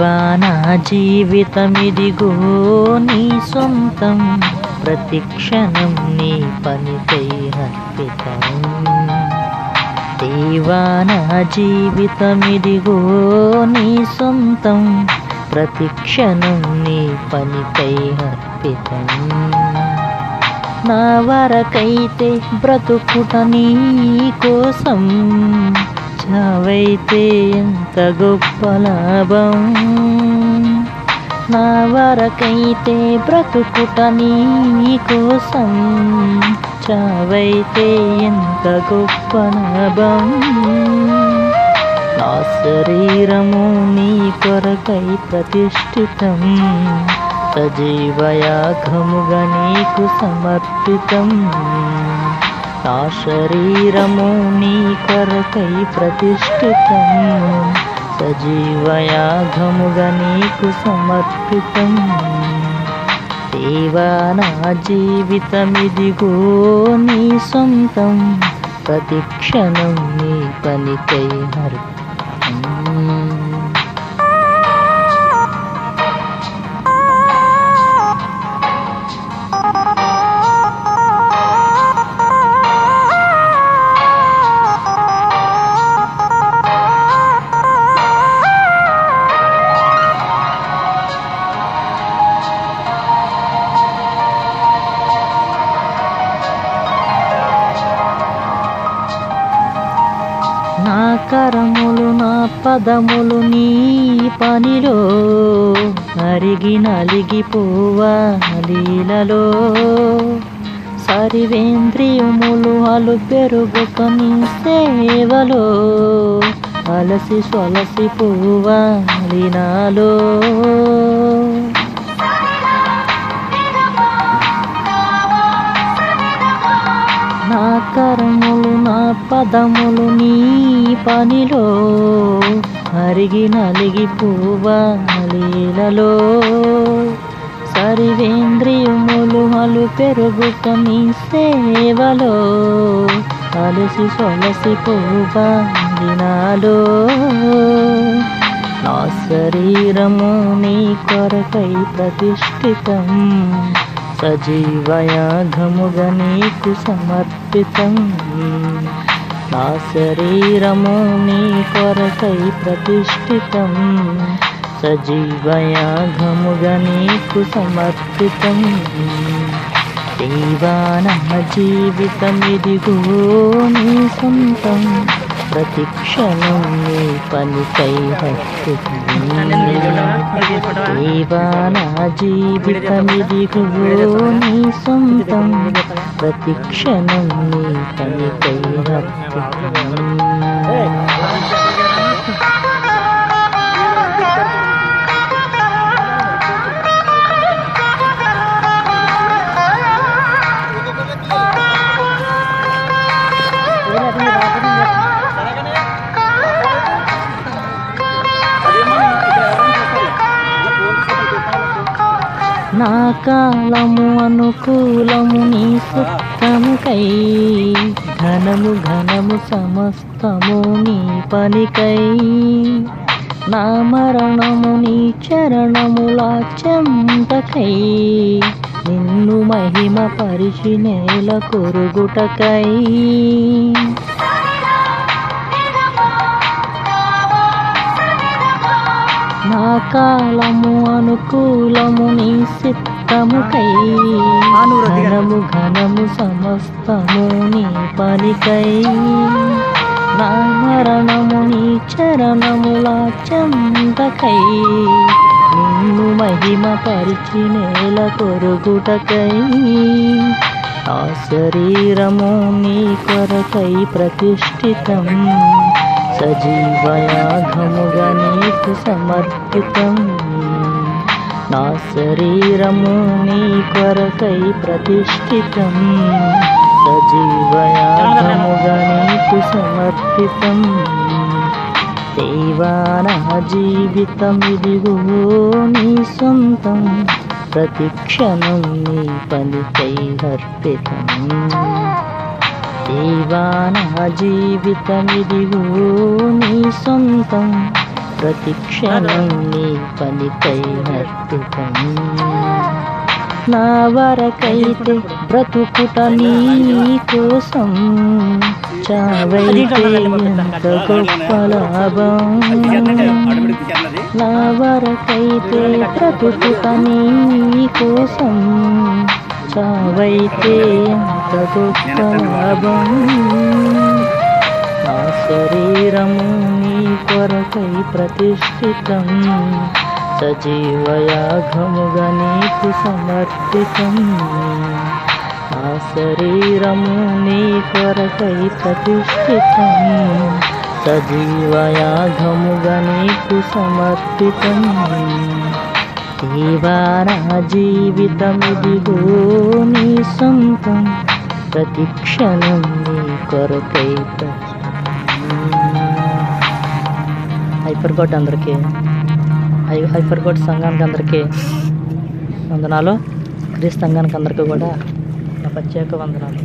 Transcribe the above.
దేవా నా జీవితమిదిగో నీ సొంతం, ప్రతిక్షణం నీ పనికై అర్పితం. దేవా నా జీవితమిదిగో నీ సొంతం, ప్రతిక్షణం నీ పనికై అర్పితం. నా వరకైతే బ్రతుకుట నీ కోసం, చావైతే ఎంత గొప్ప లాభం. నా వరకైతే బ్రతుకుట నీ కోసం, చావైతే ఎంత గొప్ప లాభం. నా శరీరము నీ కొరకై ప్రతిష్ఠితం, సజీవయాగముగా నీకు సమర్పితం. నా శరీరము నీ కొరకై ప్రతిష్ఠితం, సజీవయాగముగా నీకు సమర్పితం. దేవా నా జీవితమిదిగో నీ సొంతం, ప్రతిక్షణం నీ పనికై అర్పితం. నా కరములు నా పదములు నీ పనిలో, అరిగి నలిగిపోవాలీలలో. సర్వేంద్రియములు అలు పెరుగుక నీ సేవలో, అలసి సొలసిపోవాలి నాలో. నా కరములు నా పదములు నీ పనిలో, అరిగి నలిగిపోవాలీలలో. సర్వేంద్రియములు అలు పెరుగుట నీ సేవలో, అలసి సొలసిపోవాలి నాలో. నా శరీరము నీ కొరకై ప్రతిష్ఠితం, సజీవయాగముగా నీకు సమర్పితం. నా శరీరము నీ కొరకై ప్రతిష్ఠితం, సజీవయాగముగా నీకు సమర్పితం. దేవా నా జీవితమిదిగో నీ సొంతం, ప్రతిక్షణం నీ పనికై అర్పితం. దేవా నా జీవితమిదిగో నీ సొంతం, ప్రతిక్షణం నీ పనికై అర్పితం. నా కాలము అనుకూలము నీ సుత్తముకై, ఘనము ఘనము సమస్తము నీ పనికై. నా మరణము నీ చరణముల చెంతకై, నిన్ను మహిమ పరిచి నేల కొరుగుటకై. నా కాలము అనుకూలము నీ సిద్ధముకై, ఘనము ఘనము సమస్తము నీ పనికై. నా మరణము నీ చరణముల చెంతకై, నిన్ను మహిమ పరిచి నేల కొరుగుటకై. నా శరీరము నీ కొరకై ప్రతిష్ఠితం, సజీవయాగముగా నీకు సమర్పితం. నా శరీరము నీ కొరకై ప్రతిష్ఠితం, సజీవయాగముగా నీకు సమర్పితం. దేవా నా జీవితమిదిగో నీ సొంతం, ప్రతిక్షణం నీ పనికై అర్పితం. దేవా నా జీవితమిదిగో నీ సొంతం, ప్రతి క్షణం నీ పనికై అర్పితం. నా వరకైతే బ్రతుకుట నీ కోసం, చావైతే ఎంత గొప్ప లాభం. నా వరకైతే బ్రతుకుట నీ కోసం, చావైతే ఎంత గొప్ప లాభం. నా శరీరము నీ కొరకై ప్రతిష్ఠితం, సజీవయాగముగా నీకు సమర్పితం. నా శరీరము నీ కొరకై ప్రతిష్ఠితం, సజీవయాగముగా నీకు సమర్పితం. దేవా నా జీవితమిదిగో నీ సొంతం, ప్రతి క్షణం నీ కొరకై హైపర్కోట్ అందరికీ, హైపర్కోట్ సంఘానికి అందరికీ వందనాలు. క్రీస్తు సంఘానికి అందరికీ కూడా నా ప్రత్యేక వందనాలు.